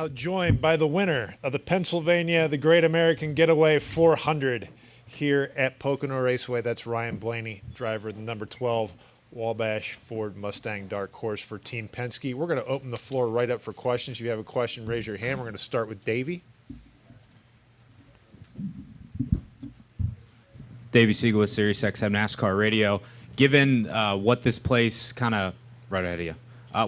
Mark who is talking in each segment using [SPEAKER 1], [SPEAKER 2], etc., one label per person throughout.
[SPEAKER 1] now joined by the winner of the Pennsylvania, the Great American Getaway 400 here at Pocono Raceway. That's Ryan Blaney, driver of the number 12 Wabash Ford Mustang Dark Horse for Team Penske. We're going to open the floor right up for questions. If you have a question, raise your hand. We're going to start with Davey.
[SPEAKER 2] Davey Siegel with Sirius XM NASCAR Radio. Given what this place kind of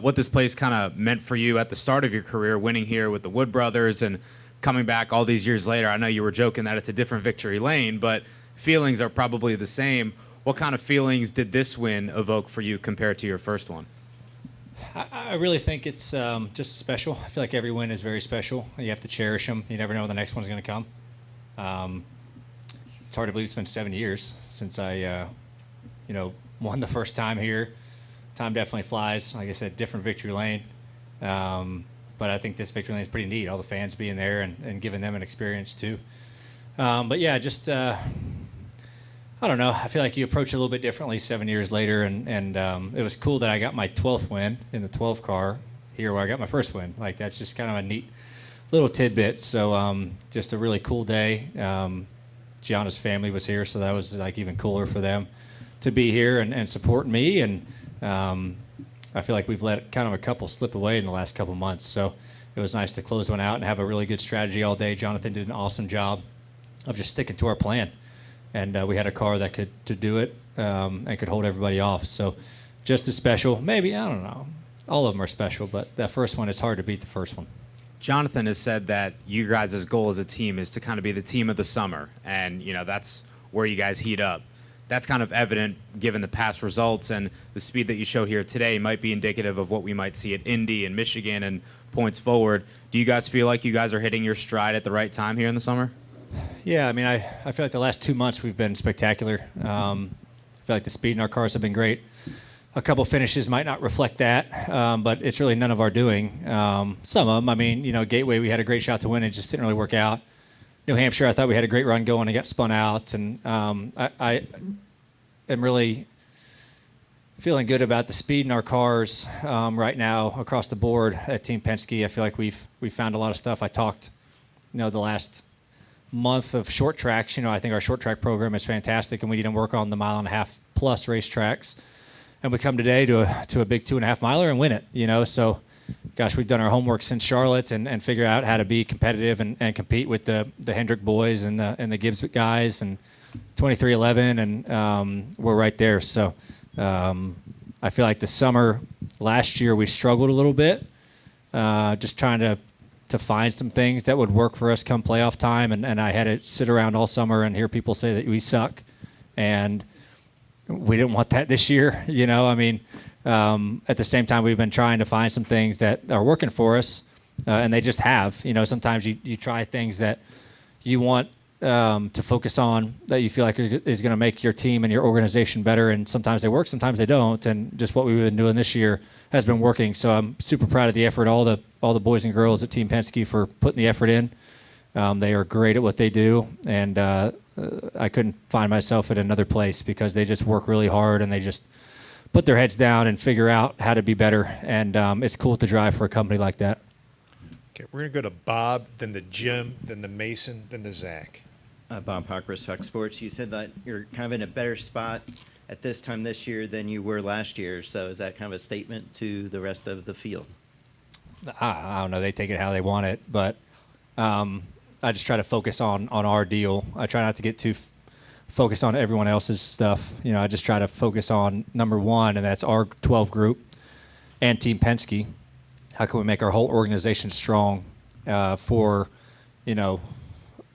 [SPEAKER 2] what this place kind of meant for you at the start of your career, winning here with the Wood Brothers and coming back all these years later, I know you were joking that it's a different victory lane, but feelings are probably the same. What kind of feelings did this win evoke for you compared to your first one?
[SPEAKER 3] I really think it's just special. I feel like every win is very special. You have to cherish them. You never know when the next one's going to come. It's hard to believe it's been 7 years since I, won the first time here. Time definitely flies. Like I said, different victory lane. But I think this victory lane is pretty neat. All the fans being there and giving them an experience too. But yeah, just I don't know. I feel like you approach it a little bit differently 7 years later, and it was cool that I got my 12th win in the 12 car here where I got my first win. Like that's just kind of a neat little tidbit. So just a really cool day. Gianna's family was here, so that was like even cooler for them to be here and support me. And I feel like we've let kind of a couple slip away in the last couple months. So it was nice to close one out and have a really good strategy all day. Jonathan did an awesome job of just sticking to our plan. And we had a car that could do it and could hold everybody off. So just as special. Maybe, I don't know. All of them are special, but that first one, it's hard to beat the first one.
[SPEAKER 2] Jonathan has said that you guys' goal as a team is to kind of be the team of the summer, and that's where you guys heat up. That's kind of evident given the past results, and the speed that you showed here today might be indicative of what we might see at Indy and Michigan and points forward. Do you guys feel like you guys are hitting your stride at the right time here in the summer?
[SPEAKER 3] Yeah, I mean, I feel like the last 2 months we've been spectacular. I feel like the speed in our cars have been great. A couple finishes might not reflect that, but it's really none of our doing. Some of them, I mean, Gateway, we had a great shot to win. It just didn't really work out. New Hampshire, I thought we had a great run going and got spun out. And I am really feeling good about the speed in our cars right now across the board at Team Penske. I feel like we've found a lot of stuff. I talked, the last month of short tracks. I think our short track program is fantastic, and we need to work on the 1.5 mile plus racetracks. And we come today to a big 2.5 miler and win it, So, gosh, we've done our homework since Charlotte and figure out how to be competitive and compete with the Hendrick boys and the Gibbs guys and 2311, and we're right there. So I feel like the summer last year we struggled a little bit, just trying to find some things that would work for us come playoff time, and I had to sit around all summer and hear people say that we suck, and we didn't want that this year, I mean, at the same time, we've been trying to find some things that are working for us, and they just have. Sometimes you try things that you want to focus on that you feel like is going to make your team and your organization better, and sometimes they work, sometimes they don't, and just what we've been doing this year has been working. So I'm super proud of the effort, all the boys and girls at Team Penske for putting the effort in. They are great at what they do, and I couldn't find myself at another place because they just work really hard and they just put their heads down and figure out how to be better. And it's cool to drive for a company like that.
[SPEAKER 1] Okay, we're going to go to Bob, then to Jim, then to Mason, then to Zach.
[SPEAKER 4] Bob Hocker, Fox Sports. You said that you're kind of in a better spot at this time this year than you were last year. So is that kind of a statement to the rest of the field?
[SPEAKER 3] I don't know. They take it how they want it, but I just try to focus on our deal. I try not to get too focused on everyone else's stuff. I just try to focus on number one, and that's our 12 group and Team Penske. How can we make our whole organization strong for,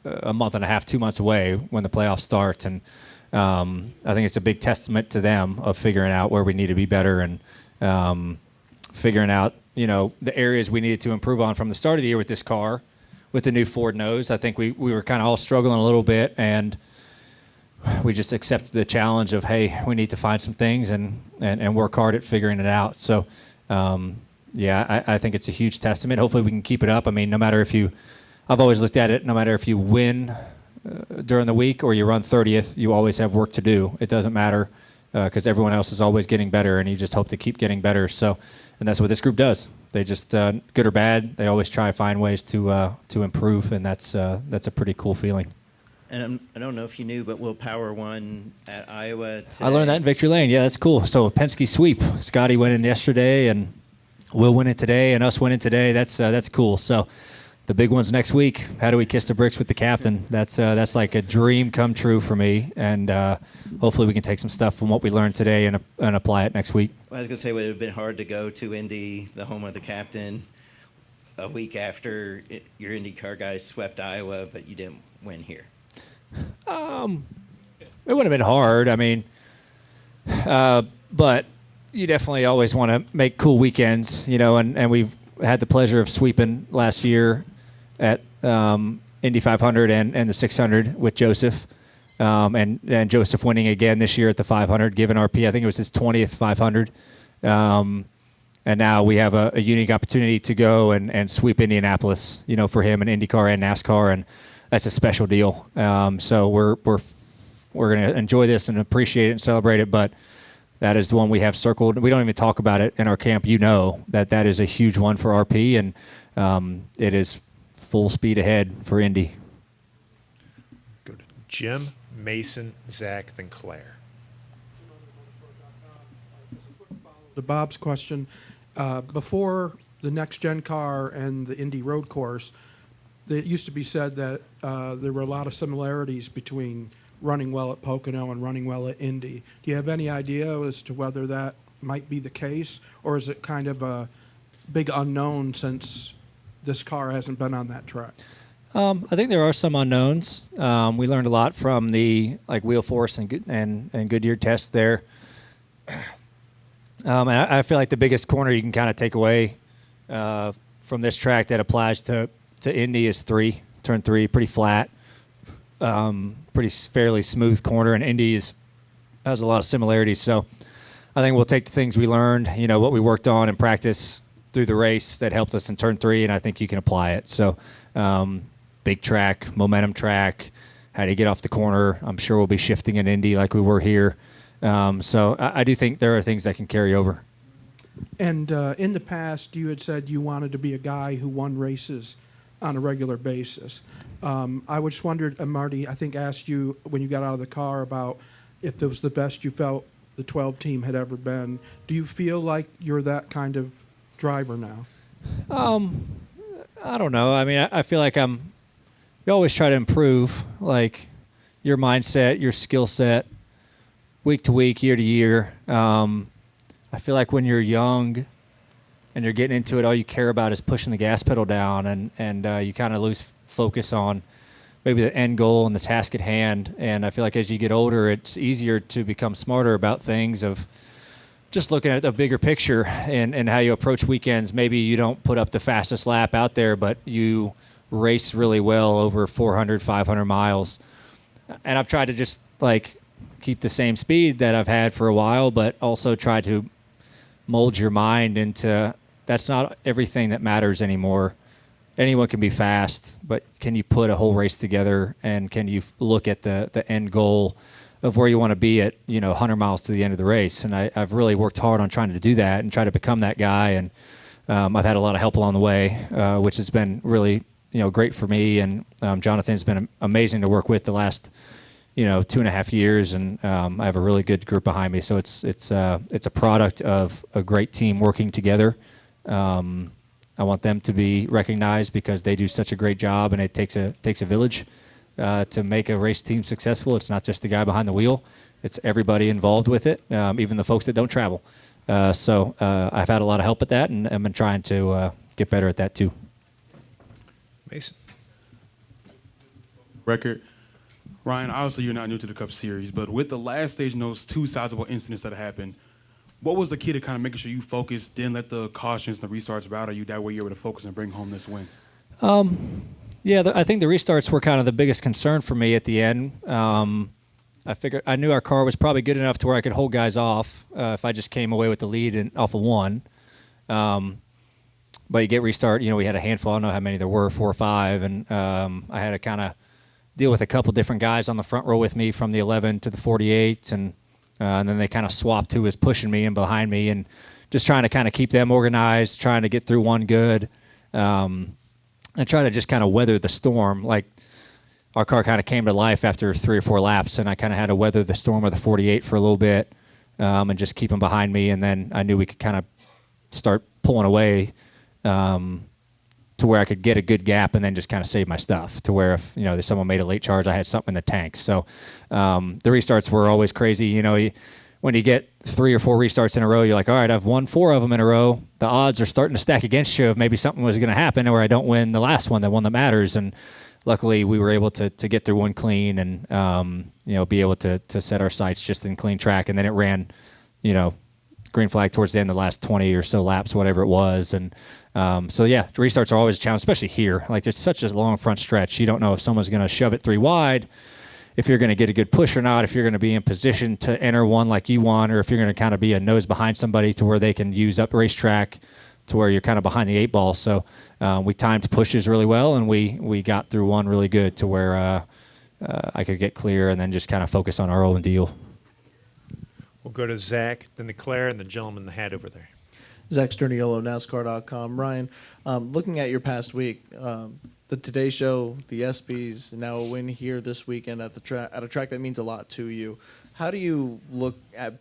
[SPEAKER 3] a month and a half, 2 months away when the playoffs start? And I think it's a big testament to them of figuring out where we need to be better and figuring out, the areas we needed to improve on from the start of the year with this car. With the new Ford nose, I think we were kind of all struggling a little bit, and we just accepted the challenge of, hey, we need to find some things and work hard at figuring it out. So, I think it's a huge testament. Hopefully we can keep it up. I mean, no matter if I've always looked at it, no matter if you win during the week or you run 30th, you always have work to do. It doesn't matter because everyone else is always getting better, and you just hope to keep getting better. So that's what this group does. They just good or bad, they always try to find ways to improve, and that's a pretty cool feeling.
[SPEAKER 4] And I don't know if you knew, but Will Power won at Iowa today.
[SPEAKER 3] I learned that in Victory Lane. Yeah, that's cool. So a Penske sweep. Scotty went in yesterday, and Will win it today, and us winning today. That's cool. So the big one's next week. How do we kiss the bricks with the captain? That's like a dream come true for me, and hopefully we can take some stuff from what we learned today and apply it next week.
[SPEAKER 4] Well, I was going to say it would have been hard to go to Indy, the home of the captain, a week after your IndyCar guys swept Iowa, but you didn't win here.
[SPEAKER 3] It would have been hard. I mean, but you definitely always want to make cool weekends, and we've had the pleasure of sweeping last year at Indy 500 and the 600 with Joseph, and Joseph winning again this year at the 500, given RP. I think it was his 20th 500. And now we have a unique opportunity to go and sweep Indianapolis, for him in IndyCar and NASCAR, and that's a special deal. So we're going to enjoy this and appreciate it and celebrate it, but that is the one we have circled. We don't even talk about it in our camp. That is a huge one for RP, and it is full speed ahead for Indy.
[SPEAKER 1] Go to Jim, Mason, Zach, then Claire.
[SPEAKER 5] To Bob's question, before the next-gen car and the Indy road course, it used to be said that there were a lot of similarities between running well at Pocono and running well at Indy. Do you have any idea as to whether that might be the case, or is it kind of a big unknown since this car hasn't been on that track?
[SPEAKER 3] I think there are some unknowns. We learned a lot from the wheel force and Goodyear test there. And I feel like the biggest corner you can kind of take away from this track that applies to Indy is turn 3, pretty flat, pretty fairly smooth corner, and Indy has a lot of similarities. So I think we'll take the things we learned, what we worked on in practice through the race that helped us in turn 3, and I think you can apply it. So big track, momentum track, how do you get off the corner? I'm sure we'll be shifting in Indy like we were here. So I do think there are things that can carry over.
[SPEAKER 5] And in the past, you had said you wanted to be a guy who won races on a regular basis. I just wondered, Marty, I think asked you when you got out of the car about if it was the best you felt the 12 team had ever been. Do you feel like you're that kind of driver now?
[SPEAKER 3] I don't know. I mean, I feel like you always try to improve, like your mindset, your skill set, week to week, year to year. I feel like when you're young and you're getting into it, all you care about is pushing the gas pedal down, and you kind of lose focus on maybe the end goal and the task at hand. And I feel like as you get older, it's easier to become smarter about things, of just looking at the bigger picture and how you approach weekends. Maybe you don't put up the fastest lap out there, but you race really well over 400, 500 miles. And I've tried to just keep the same speed that I've had for a while, but also try to mold your mind into that's not everything that matters anymore. Anyone can be fast, but can you put a whole race together, and can you look at the end goal of where you want to be at 100 miles to the end of the race? And I've really worked hard on trying to do that and try to become that guy. And I've had a lot of help along the way, which has been really great for me. And Jonathan's been amazing to work with the last 2.5 years, and I have a really good group behind me. So it's a product of a great team working together. I want them to be recognized because they do such a great job, and it takes a village to make a race team successful. It's not just the guy behind the wheel; it's everybody involved with it, even the folks that don't travel. So I've had a lot of help at that, and I've been trying to get better at that too.
[SPEAKER 1] Mason.
[SPEAKER 6] Record. Ryan, obviously you're not new to the Cup Series, but with the last stage and those 2 sizable incidents that happened, what was the key to kind of making sure you focused, didn't let the cautions and the restarts rattle you? That way you were able to focus and bring home this win.
[SPEAKER 3] I think the restarts were kind of the biggest concern for me at the end. I knew our car was probably good enough to where I could hold guys off if I just came away with the lead and off of one. But you get restart. We had a handful. I don't know how many there were, 4 or 5, and I had to kind of deal with a couple different guys on the front row with me from the 11 to the 48, and then they kind of swapped who was pushing me and behind me, and just trying to kind of keep them organized, trying to get through one good, and trying to just kind of weather the storm. Like, our car kind of came to life after 3 or 4 laps, and I kind of had to weather the storm of the 48 for a little bit, and just keep them behind me. And then I knew we could kind of start pulling away to where I could get a good gap and then just kind of save my stuff, to where if, there's someone made a late charge, I had something in the tank. So the restarts were always crazy. When you get 3 or 4 restarts in a row, you're like, all right, I've won 4 of them in a row. The odds are starting to stack against you if maybe something was going to happen, or I don't win the last one, the one that matters. And luckily, we were able to get through one clean and be able to set our sights just in clean track. And then it ran, green flag towards the end of the last 20 or so laps, whatever it was. And so yeah, restarts are always a challenge, especially here. Like, there's such a long front stretch. You don't know if someone's going to shove it 3 wide, if you're going to get a good push or not, if you're going to be in position to enter one like you want, or if you're going to kind of be a nose behind somebody to where they can use up racetrack to where you're kind of behind the 8 ball. So we timed pushes really well, and we got through one really good to where I could get clear and then just kind of focus on our own deal.
[SPEAKER 1] We'll go to Zach, then to Claire, and the gentleman in the hat over there.
[SPEAKER 7] Zach Sterniolo, NASCAR.com. Ryan, looking at your past week, the Today Show, the ESPYs, now a win here this weekend at a track that means a lot to you. How do you look at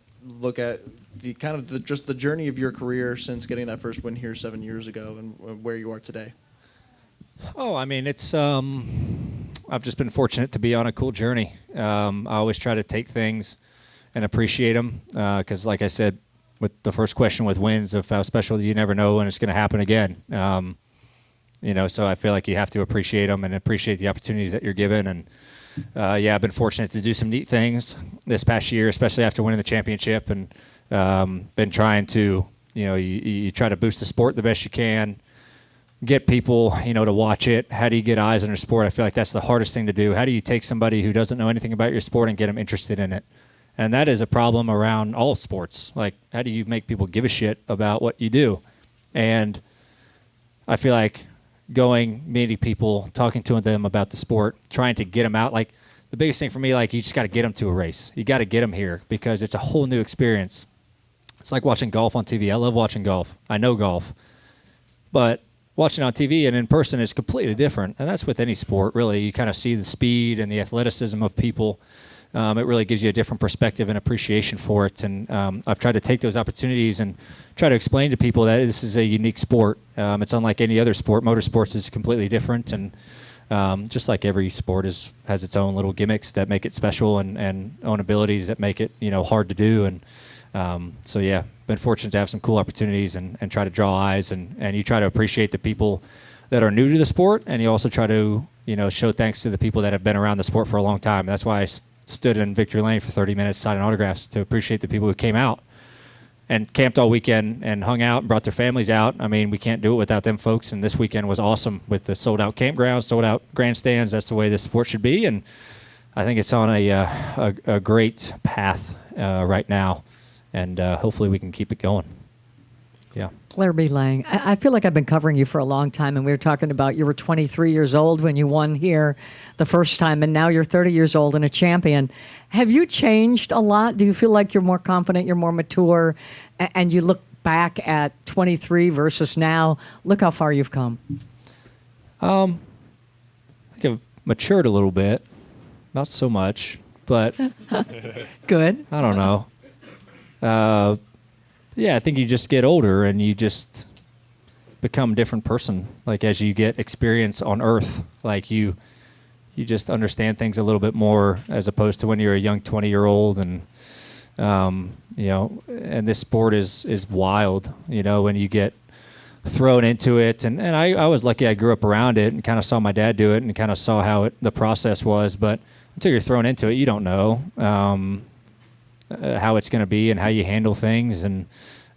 [SPEAKER 7] the kind of just the journey of your career since getting that first win here 7 years ago, and where you are today?
[SPEAKER 3] Oh, I mean, it's I've just been fortunate to be on a cool journey. I always try to take things and appreciate them, because, like I said, with the first question with wins, of how special, you never know when it's going to happen again. So I feel like you have to appreciate them and appreciate the opportunities that you're given. And I've been fortunate to do some neat things this past year, especially after winning the championship, and been trying to, you try to boost the sport the best you can, get people, to watch it. How do you get eyes on your sport? I feel like that's the hardest thing to do. How do you take somebody who doesn't know anything about your sport and get them interested in it? And that is a problem around all sports. Like, how do you make people give a shit about what you do? And I feel like meeting people, talking to them about the sport, trying to get them out. Like, the biggest thing for me, like, you just got to get them to a race. You got to get them here, because it's a whole new experience. It's like watching golf on TV. I love watching golf. I know golf. But watching on TV and in person is completely different. And that's with any sport, really. You kind of see the speed and the athleticism of people. It really gives you a different perspective and appreciation for it. And I've tried to take those opportunities and try to explain to people that this is a unique sport. It's unlike any other sport. Motorsports is completely different. And just like every sport has its own little gimmicks that make it special, and own abilities that make it, hard to do. And been fortunate to have some cool opportunities and try to draw eyes. And you try to appreciate the people that are new to the sport. And you also try to, show thanks to the people that have been around the sport for a long time. That's why I stood in victory lane for 30 minutes signing autographs, to appreciate the people who came out and camped all weekend and hung out and brought their families out. I mean, we can't do it without them folks, and this weekend was awesome with the sold-out campgrounds, sold-out grandstands. That's the way this sport should be, and I think it's on a great path right now, and hopefully we can keep it going. Yeah.
[SPEAKER 8] Claire B. Lang, I feel like I've been covering you for a long time, and we were talking about you were 23 years old when you won here the first time, and now you're 30 years old and a champion. Have you changed a lot? Do you feel like you're more confident, you're more mature, and you look back at 23 versus now? Look how far you've come.
[SPEAKER 3] I think I've matured a little bit. Not so much, but
[SPEAKER 8] Good.
[SPEAKER 3] I don't know. I think you just get older and you just become a different person. Like, as you get experience on Earth, like you just understand things a little bit more, as opposed to when you're a young 20-year-old. And and this sport is wild. When you get thrown into it, and I was lucky. I grew up around it and kind of saw my dad do it and kind of saw how the process was. But until you're thrown into it, you don't know how it's going to be and how you handle things. And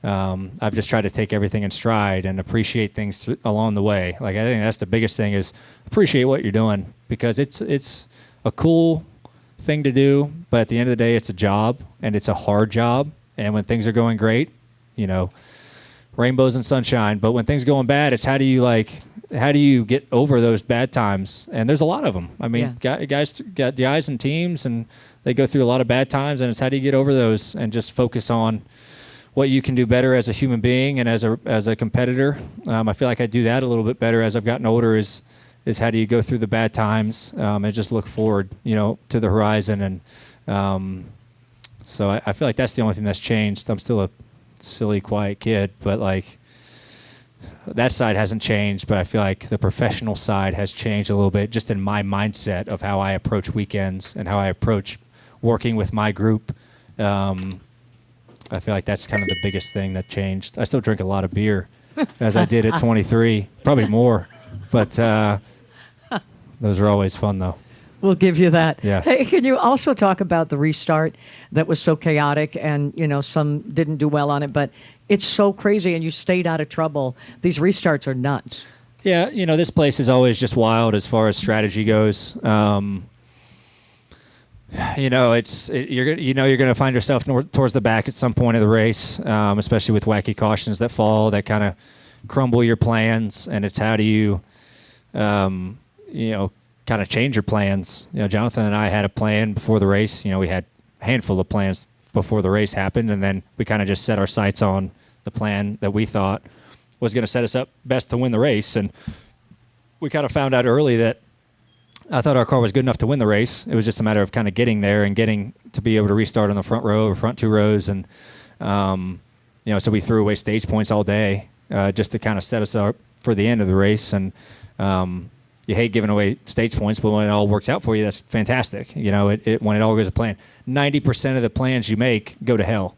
[SPEAKER 3] I've just tried to take everything in stride and appreciate things along the way. Like, I think that's the biggest thing, is appreciate what you're doing, because it's a cool thing to do, but at the end of the day, it's a job, and it's a hard job. And when things are going great, rainbows and sunshine. But when things are going bad, it's how do you get over those bad times? And there's a lot of them. I mean, guys and teams, and they go through a lot of bad times, and it's how do you get over those and just focus on what you can do better as a human being and as a competitor. I feel like I do that a little bit better as I've gotten older. Is how do you go through the bad times and just look forward, to the horizon. And so I feel like that's the only thing that's changed. I'm still a silly, quiet kid, but like that side hasn't changed. But I feel like the professional side has changed a little bit, just in my mindset of how I approach weekends and how I approach working with my group. I feel like that's kind of the biggest thing that changed. I still drink a lot of beer, as I did at 23, probably more. But those are always fun, though.
[SPEAKER 8] We'll give you that.
[SPEAKER 3] Yeah.
[SPEAKER 8] Hey, can you also talk about the restart that was so chaotic and, some didn't do well on it, but it's so crazy and you stayed out of trouble. These restarts are nuts.
[SPEAKER 3] Yeah, this place is always just wild as far as strategy goes. You're going to find yourself towards the back at some point of the race, especially with wacky cautions that fall that kind of crumble your plans. And it's how do you, kind of change your plans. Jonathan and I had a plan before the race. We had a handful of plans before the race happened, and then we kind of just set our sights on the plan that we thought was going to set us up best to win the race. And we kind of found out early that I thought our car was good enough to win the race. It was just a matter of kind of getting there and getting to be able to restart on the front row or front two rows. And, so we threw away stage points all day just to kind of set us up for the end of the race. And you hate giving away stage points, but when it all works out for you, that's fantastic. When it all goes to plan. 90% of the plans you make go to hell.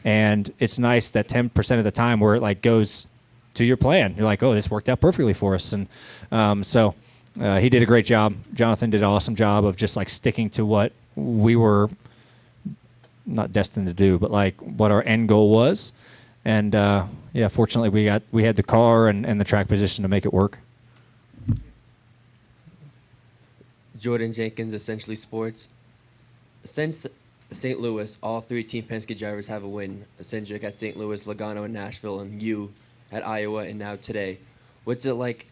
[SPEAKER 3] And it's nice that 10% of the time where it like goes to your plan, you're like, oh, this worked out perfectly for us. And he did a great job. Jonathan did an awesome job of just like sticking to what we were not destined to do, but like what our end goal was. And fortunately we had the car and the track position to make it work.
[SPEAKER 9] Jordan Jenkins, Essentially Sports. Since St. Louis, all three Team Penske drivers have a win. Cindric at St. Louis, Logano at Nashville, and you at Iowa, and now today. What's it like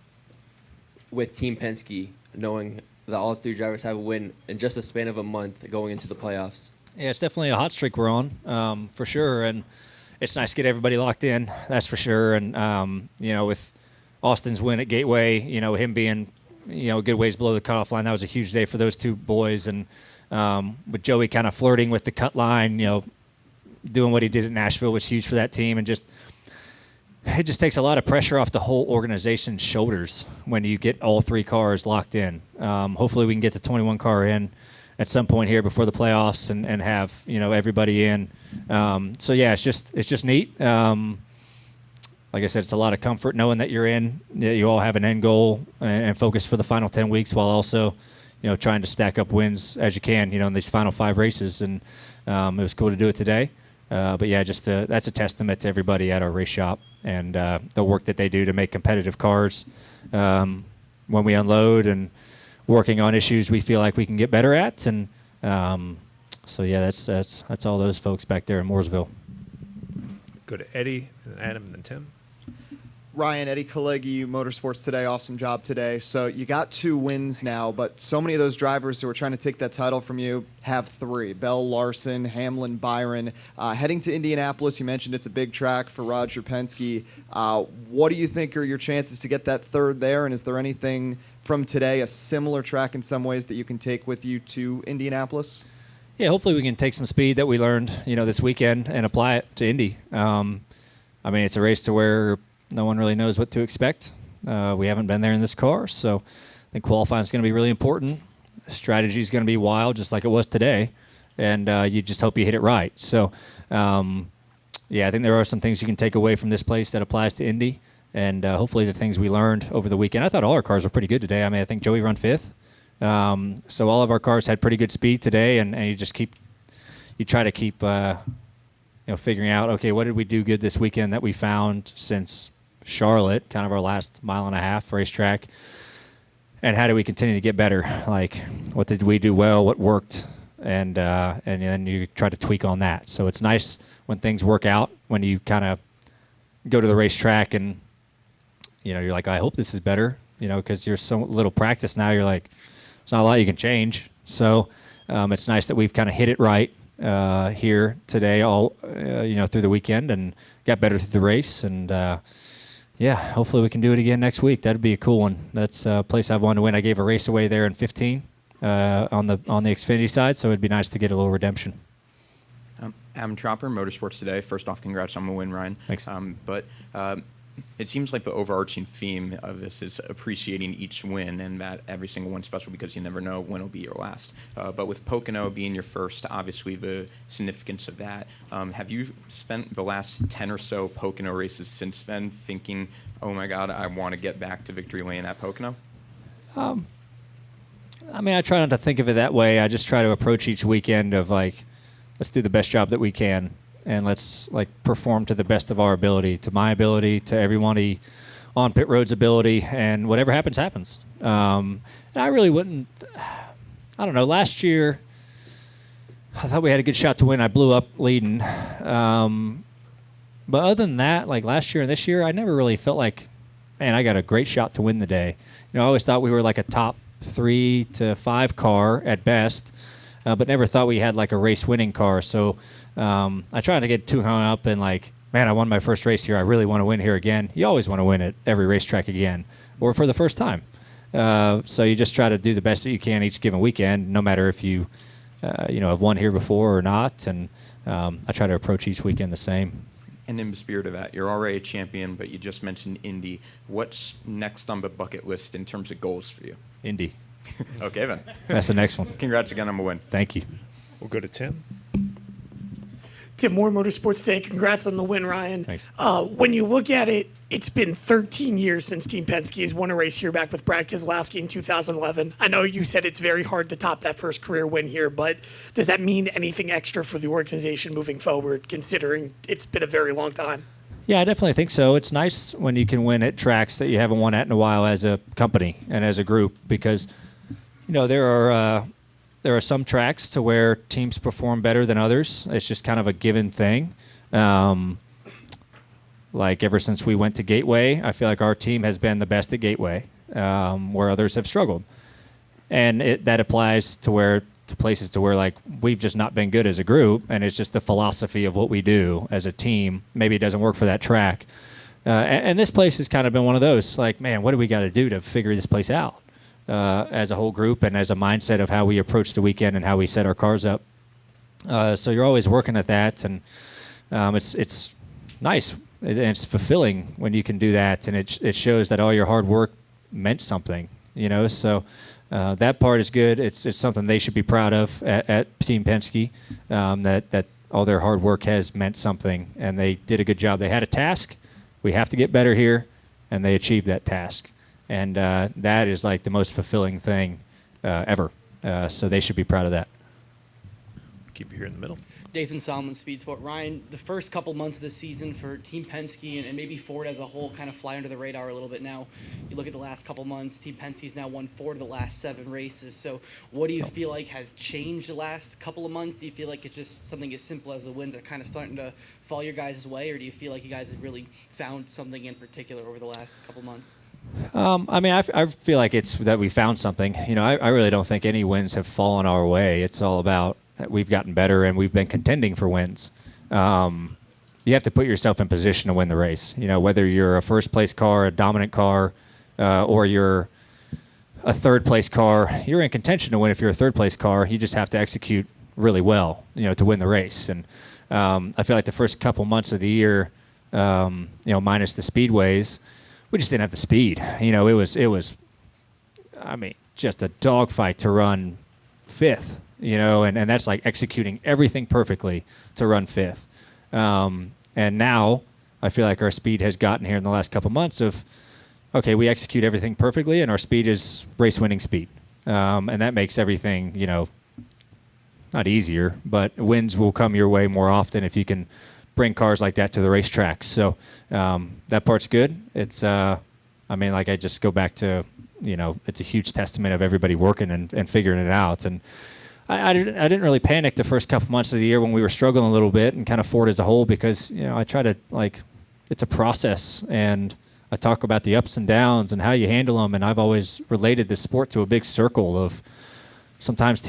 [SPEAKER 9] with Team Penske, knowing that all three drivers have a win in just a span of a month going into the playoffs?
[SPEAKER 3] Yeah, it's definitely a hot streak we're on, for sure. And it's nice to get everybody locked in, that's for sure. And, with Austin's win at Gateway, him being, a good ways below the cutoff line, that was a huge day for those two boys. And with Joey kind of flirting with the cut line, doing what he did at Nashville was huge for that team. And it just takes a lot of pressure off the whole organization's shoulders when you get all three cars locked in. Hopefully we can get the 21 car in at some point here before the playoffs and have, everybody in. It's just neat. Like I said, it's a lot of comfort knowing that you're in, you all have an end goal and focus for the final 10 weeks while also, trying to stack up wins as you can, in these final 5 races. And it was cool to do it today. That's a testament to everybody at our race shop and the work that they do to make competitive cars when we unload and working on issues we feel like we can get better at. And that's all those folks back there in Mooresville.
[SPEAKER 1] Go to Eddie, and Adam, and then Tim.
[SPEAKER 10] Ryan, Eddie Kalegi, Motorsports Today, awesome job today. So you got 2 wins now, but so many of those drivers who are trying to take that title from you have 3. Bell, Larson, Hamlin, Byron. Heading to Indianapolis, you mentioned it's a big track for Roger Penske. What do you think are your chances to get that 3rd there, and is there anything from today, a similar track in some ways, that you can take with you to Indianapolis?
[SPEAKER 3] Yeah, hopefully we can take some speed that we learned, this weekend and apply it to Indy. It's a race to where no one really knows what to expect. We haven't been there in this car, so I think qualifying is going to be really important. Strategy is going to be wild, just like it was today, and you just hope you hit it right. So, I think there are some things you can take away from this place that applies to Indy, and hopefully the things we learned over the weekend. I thought all our cars were pretty good today. I think Joey run 5th. So all of our cars had pretty good speed today, and you try to keep figuring out, okay, what did we do good this weekend that we found since Charlotte, kind of our last 1.5 mile racetrack, and how do we continue to get better? Like, what did we do well? What worked? And then you try to tweak on that. So it's nice when things work out, when you kind of go to the racetrack and you're like, I hope this is better, because you're so little practice now. You're like, there's not a lot you can change. So it's nice that we've kind of hit it right here today, all through the weekend, and got better through the race. And hopefully we can do it again next week. That'd be a cool one. That's a place I've wanted to win. I gave a race away there in 15 on the Xfinity side, so it'd be nice to get a little redemption.
[SPEAKER 11] Adam Chopper, Motorsports Today. First off, congrats on the win, Ryan.
[SPEAKER 3] Thanks.
[SPEAKER 11] It seems like the overarching theme of this is appreciating each win, and that every single one's special because you never know when it'll be your last. But with Pocono being your first, obviously the significance of that. Have you spent the last 10 or so Pocono races since then thinking, oh my God, I want to get back to victory lane at Pocono?
[SPEAKER 3] I try not to think of it that way. I just try to approach each weekend of like, let's do the best job that we can, and let's perform to the best of our ability, to my ability, to everybody on pit road's ability, and whatever happens, happens. And I really wouldn't. I don't know. Last year, I thought we had a good shot to win. I blew up leading. But other than that, like last year and this year, I never really felt like, man, I got a great shot to win the day. I always thought we were like a top 3 to 5 car at best, but never thought we had like a race-winning car. So I try not to get too hung up in like, man, I won my first race here. I really want to win here again. You always want to win at every racetrack again, or for the first time. So you just try to do the best that you can each given weekend, no matter if you, have won here before or not. And I try to approach each weekend the same.
[SPEAKER 11] And in the spirit of that, you're already a champion, but you just mentioned Indy. What's next on the bucket list in terms of goals for you?
[SPEAKER 3] Indy.
[SPEAKER 11] Okay, then.
[SPEAKER 3] That's the next one.
[SPEAKER 11] Congrats again on the win.
[SPEAKER 3] Thank you.
[SPEAKER 1] We'll go to Tim.
[SPEAKER 12] Tim Moore, Motorsports Day. Congrats on the win, Ryan.
[SPEAKER 3] Thanks.
[SPEAKER 12] When you look at it, it's been 13 years since Team Penske has won a race here, back with Brad Keselowski in 2011. I know you said it's very hard to top that first career win here, but does that mean anything extra for the organization moving forward, considering it's been a very long time?
[SPEAKER 3] Yeah, I definitely think so. It's nice when you can win at tracks that you haven't won at in a while as a company and as a group, because there are some tracks to where teams perform better than others. It's just kind of a given thing. Like ever since we went to Gateway, I feel like our team has been the best at Gateway, where others have struggled. And that applies to places to where like we've just not been good as a group, and it's just the philosophy of what we do as a team. Maybe it doesn't work for that track. And this place has kind of been one of those, like, man, what do we got to do to figure this place out? As a whole group and as a mindset of how we approach the weekend and how we set our cars up. So you're always working at that, and it's nice. It's fulfilling when you can do that, and it shows that all your hard work meant something, So that part is good. It's something they should be proud of at Team Penske, that all their hard work has meant something, and they did a good job. They had a task. We have to get better here, and they achieved that task. And that is like the most fulfilling thing ever. So they should be proud of that.
[SPEAKER 1] Keep you here in the middle.
[SPEAKER 13] Nathan Solomon, Speed Sport. Ryan, the first couple months of the season for Team Penske and maybe Ford as a whole kind of fly under the radar a little bit now. You look at the last couple months, Team Penske's now won 4 of the last 7 races. So what do you feel like has changed the last couple of months? Do you feel like it's just something as simple as the wins are kind of starting to fall your guys' way, or do you feel like you guys have really found something in particular over the last couple months?
[SPEAKER 3] I feel like it's that we found something. I really don't think any wins have fallen our way. It's all about that we've gotten better and we've been contending for wins. You have to put yourself in position to win the race. Whether you're a first place car, a dominant car, or you're a third place car, you're in contention to win. If you're a third place car, you just have to execute really well, to win the race. And I feel like the first couple months of the year, minus the speedways, we just didn't have the speed. It was, just a dogfight to run 5th, and that's like executing everything perfectly to run 5th. And now I feel like our speed has gotten here in the last couple months of, okay, we execute everything perfectly, and our speed is race-winning speed. And that makes everything, not easier, but wins will come your way more often if you can bring cars like that to the racetracks. So that part's good. It's, I just go back to, it's a huge testament of everybody working and figuring it out. And I didn't really panic the first couple months of the year when we were struggling a little bit, and kind of Ford as a whole, because, I try to, it's a process, and I talk about the ups and downs and how you handle them. And I've always related this sport to a big circle of sometimes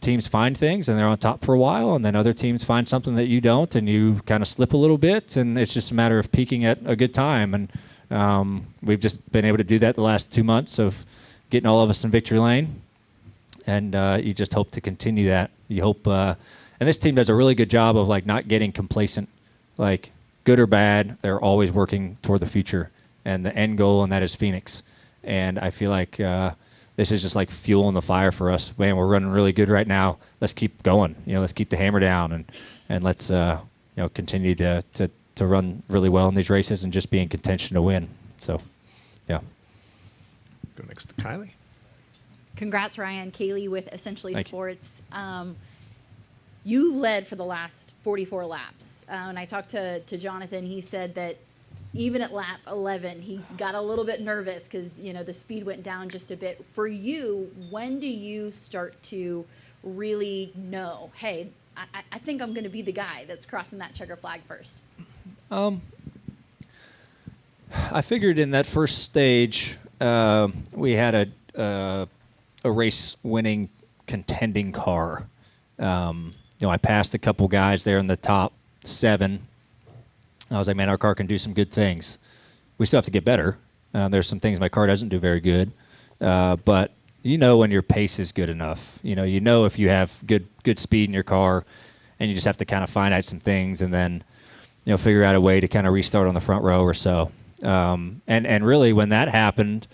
[SPEAKER 3] teams find things and they're on top for a while, and then other teams find something that you don't, and you kind of slip a little bit, and it's just a matter of peaking at a good time. And we've just been able to do that the last 2 months of getting all of us in victory lane, and you just hope to continue that. You hope, and this team does a really good job of like not getting complacent, like good or bad, they're always working toward the future and the end goal, and that is Phoenix. And I feel like this is just like fuel in the fire for us. Man, we're running really good right now. Let's keep going. Let's keep the hammer down, and let's continue to run really well in these races and just be in contention to win. So, yeah.
[SPEAKER 1] Go next to Kylie.
[SPEAKER 14] Congrats, Ryan. Kaylee with Essentially
[SPEAKER 3] Thank you.
[SPEAKER 14] Sports. You led for the last 44 laps. And I talked to Jonathan. He said that even at lap 11, he got a little bit nervous because, the speed went down just a bit. For you, when do you start to really know, hey, I think I'm going to be the guy that's crossing that checker flag first?
[SPEAKER 3] I figured in that first stage, we had a race-winning contending car. I passed a couple guys there in the top 7. I was like, man, our car can do some good things. We still have to get better. There's some things my car doesn't do very good. But when your pace is good enough. You know if you have good speed in your car, and you just have to kind of find out some things and then figure out a way to kind of restart on the front row or so. And really when that happened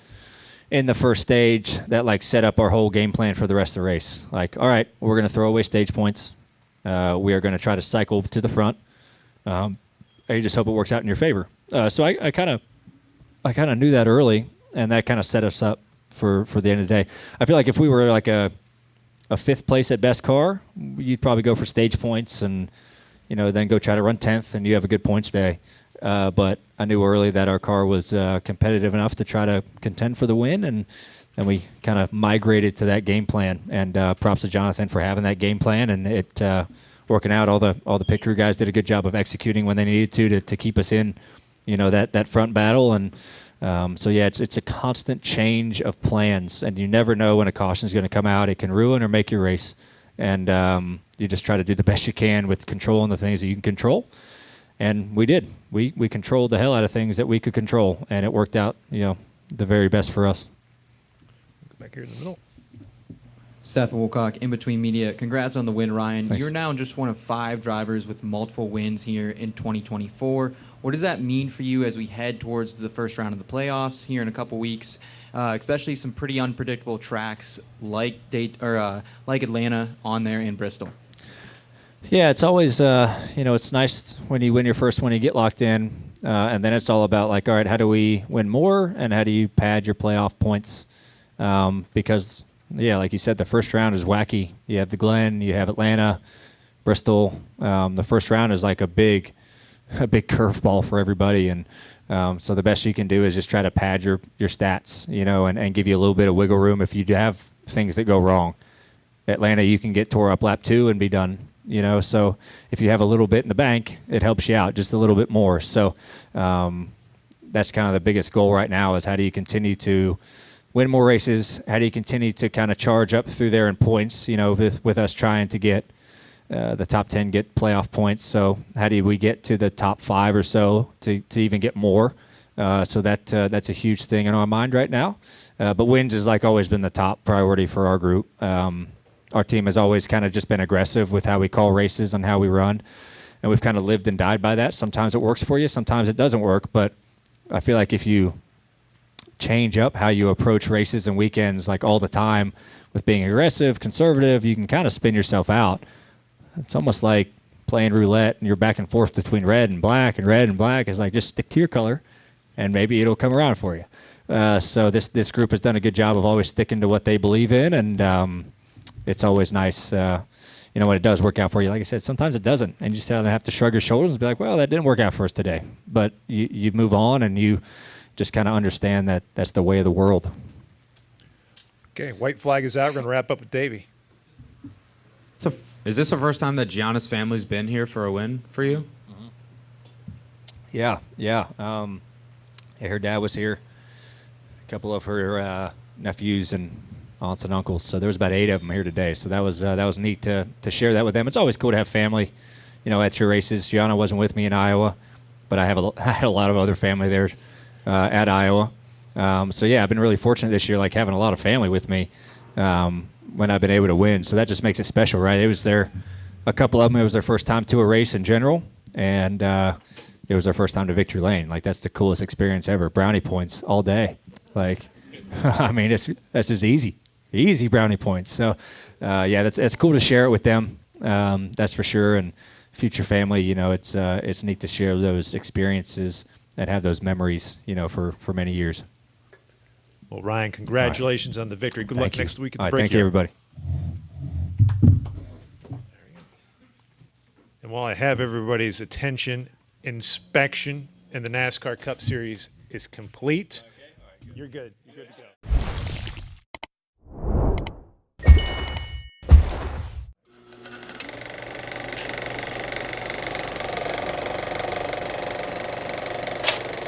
[SPEAKER 3] in the first stage, that like set up our whole game plan for the rest of the race. Like, all right, we're going to throw away stage points. We are going to try to cycle to the front. You just hope it works out in your favor. So I kind of knew that early, and that kind of set us up for the end of the day. I feel like if we were like a 5th place at best car, you'd probably go for stage points and then go try to run 10th, and you have a good points day. But I knew early that our car was competitive enough to try to contend for the win, and we kind of migrated to that game plan. And props to Jonathan for having that game plan, and it working out. All the pit crew guys did a good job of executing when they needed to keep us in, that front battle. And so yeah, it's a constant change of plans, and you never know when a caution is going to come out. It can ruin or make your race, and you just try to do the best you can with controlling the things that you can control. And we did. We controlled the hell out of things that we could control, and it worked out, the very best for us.
[SPEAKER 1] Back here in the middle.
[SPEAKER 15] Seth Woolcock, In Between Media. Congrats on the win, Ryan.
[SPEAKER 3] Thanks.
[SPEAKER 15] You're now just one of 5 drivers with multiple wins here in 2024. What does that mean for you as we head towards the first round of the playoffs here in a couple weeks, especially some pretty unpredictable tracks like Atlanta on there in Bristol?
[SPEAKER 3] Yeah, it's always, it's nice when you win your first one, you get locked in, and then it's all about like, all right, how do we win more, and how do you pad your playoff points? Because, yeah, like you said, the first round is wacky. You have the Glen, you have Atlanta, Bristol. The first round is like a big curveball for everybody, and so the best you can do is just try to pad your stats, and give you a little bit of wiggle room if you do have things that go wrong. Atlanta, you can get tore up lap 2 and be done. So if you have a little bit in the bank, it helps you out just a little bit more. So that's kind of the biggest goal right now is how do you continue to win more races? How do you continue to kind of charge up through there in points, with us trying to get the top 10 get playoff points. So how do we get to the top 5 or so to even get more? So that's a huge thing in our mind right now. But wins has like always been the top priority for our group. Our team has always kind of just been aggressive with how we call races and how we run. And we've kind of lived and died by that. Sometimes it works for you, sometimes it doesn't work. But I feel like if you change up how you approach races and weekends like all the time with being aggressive, conservative, you can kind of spin yourself out. It's almost like playing roulette and you're back and forth between red and black, and red and black is like just stick to your color and maybe it'll come around for you. So this group has done a good job of always sticking to what they believe in, and it's always nice, when it does work out for you. Like I said, sometimes it doesn't, and you just have to shrug your shoulders and be like, well, that didn't work out for us today. But you move on, and you just kind of understand that that's the way of the world.
[SPEAKER 1] Okay, white flag is out. We're going to wrap up with Davey.
[SPEAKER 2] So, is this the first time that Gianna's family's been here for a win for you?
[SPEAKER 3] Mm-hmm. Yeah. Her dad was here. A couple of her nephews and aunts and uncles. So there was about 8 of them here today. So that was neat to share that with them. It's always cool to have family, at your races. Gianna wasn't with me in Iowa, but I had a lot of other family there at Iowa. So yeah, I've been really fortunate this year, like having a lot of family with me when I've been able to win. So that just makes it special, right? It was a couple of them, it was their first time to a race in general, and it was their first time to victory lane. Like, that's the coolest experience ever. Brownie points all day. Like, I mean, that's just easy brownie points. So, yeah, it's cool to share it with them. That's for sure. And future family, it's neat to share those experiences and have those memories, for many years.
[SPEAKER 1] Well, Ryan, congratulations on the victory. Good luck next week at the
[SPEAKER 3] All right,
[SPEAKER 1] break.
[SPEAKER 3] thank you, everybody.
[SPEAKER 1] And while I have everybody's attention, inspection in the NASCAR Cup Series is complete. You're good. You're good to go.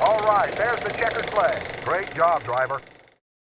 [SPEAKER 16] All right, there's the checkered flag. Great job, driver.